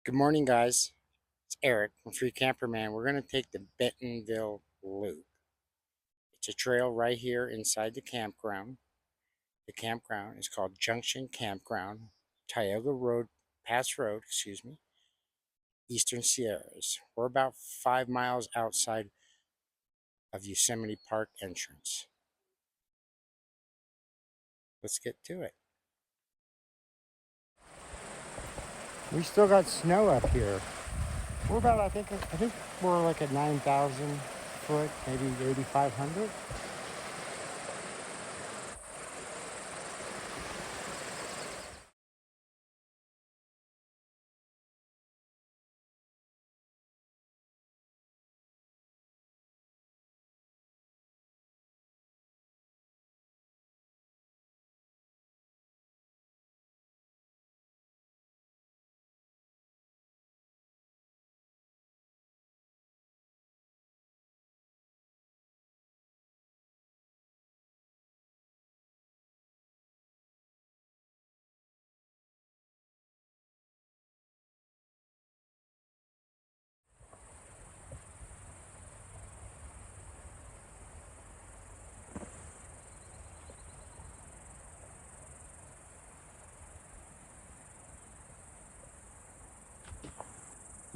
Good morning, guys. It's Eric from Free Camper Man. We're going to take the Bentonville Loop. It's a trail right here inside the campground. The campground is called Junction Campground, Tioga Road, Pass Road, Eastern Sierras. We're about 5 miles outside of Yosemite Park entrance. Let's get to it. We still got snow up here. We're about, I think we're like at 9,000 foot, maybe 8,500.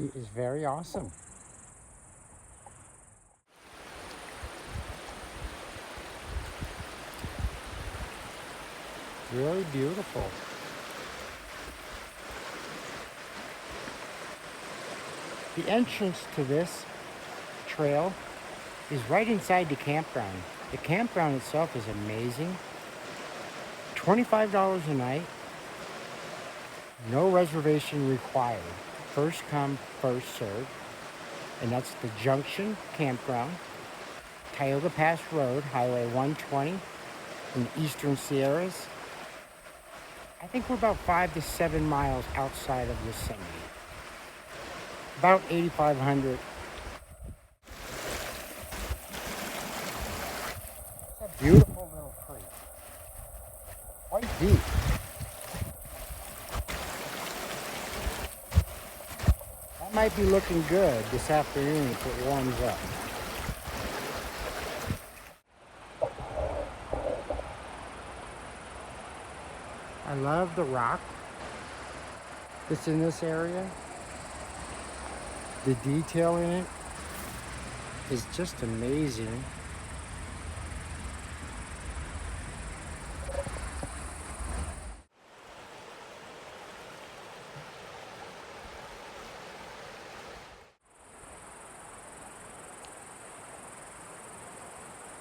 It is very awesome. Really beautiful. The entrance to this trail is right inside the campground. The campground itself is amazing. $25 a night, no reservation required. First come, first served. And that's the Junction Campground, Tioga Pass Road, Highway 120 in the Eastern Sierras. I think we're about 5 to 7 miles outside of Yosemite. About 8,500. It's a beautiful little creek. Quite deep. That might be looking good this afternoon if it warms up. I love the rock that's in this area. The detail in it is just amazing.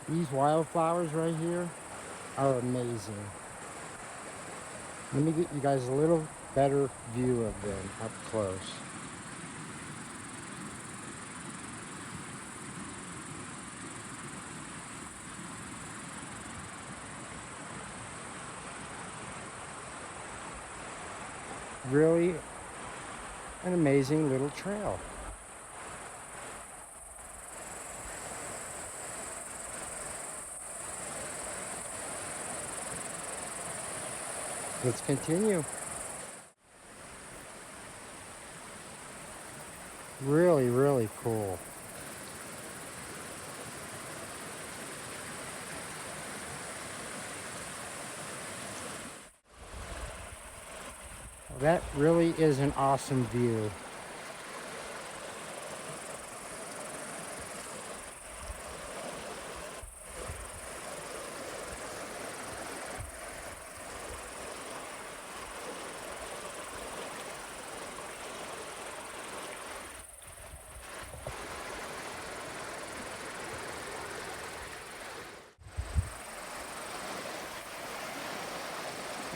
These wildflowers right here are amazing. Let me get you guys a little better view of them up close. Really an amazing little trail. Let's continue. Really, really cool. That really is an awesome view.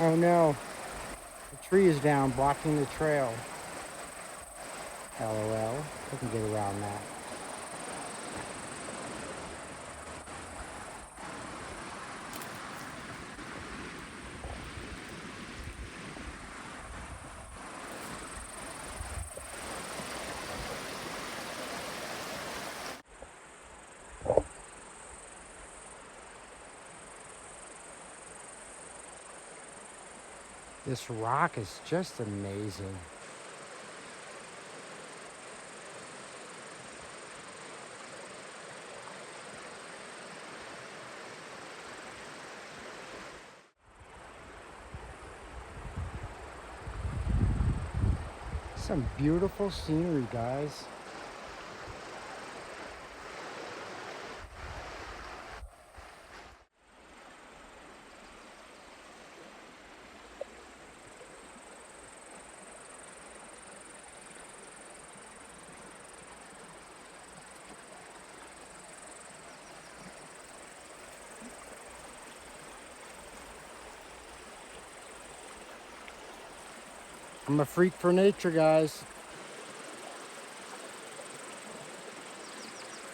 Oh no, the tree is down blocking the trail. LOL, I can get around that. This rock is just amazing. Some beautiful scenery, guys. I'm a freak for nature, guys.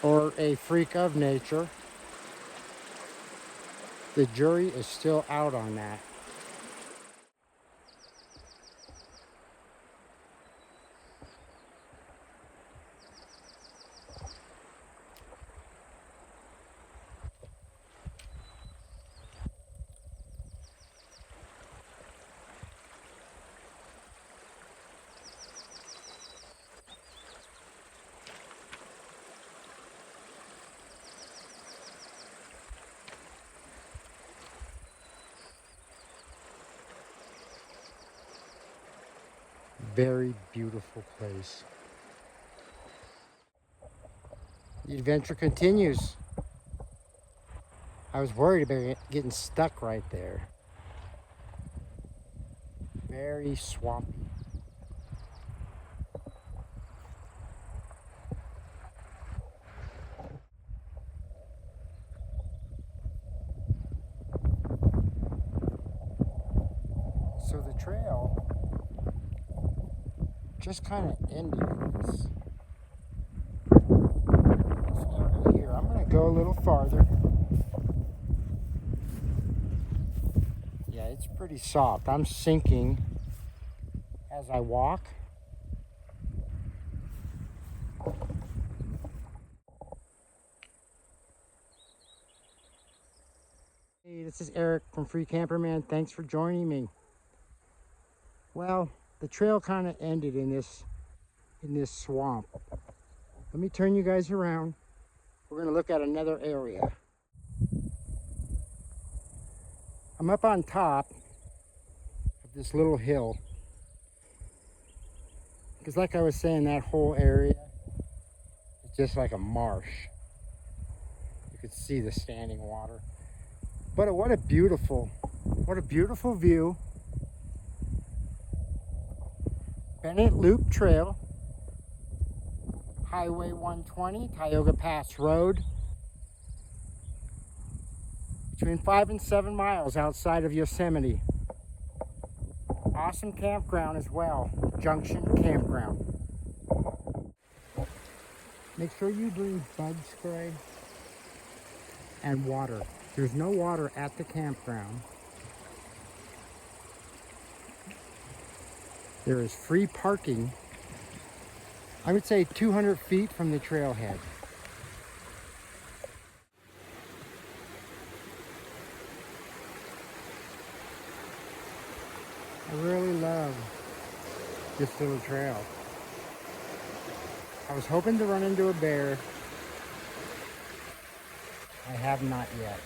Or a freak of nature. The jury is still out on that. Very beautiful place. The adventure continues. I was worried about getting stuck right there. Very swampy. So the trail just kind of ended in this area here. I'm going to go a little farther. Yeah, it's pretty soft. I'm sinking as I walk. Hey, this is Eric from Free Camperman. Thanks for joining me. Well, the trail kind of ended in this swamp. Let me turn you guys around. We're going to look at another area. I'm up on top of this little hill. Because like I was saying, that whole area is just like a marsh. You could see the standing water. But what a beautiful view. Bennet Loop Trail, Highway 120, Tioga Pass Road. Between 5 and 7 miles outside of Yosemite. Awesome campground as well, Junction Campground. Make sure you bring bug spray and water. There's no water at the campground. There is free parking, I would say 200 feet from the trailhead. I really love this little trail. I was hoping to run into a bear. I have not yet.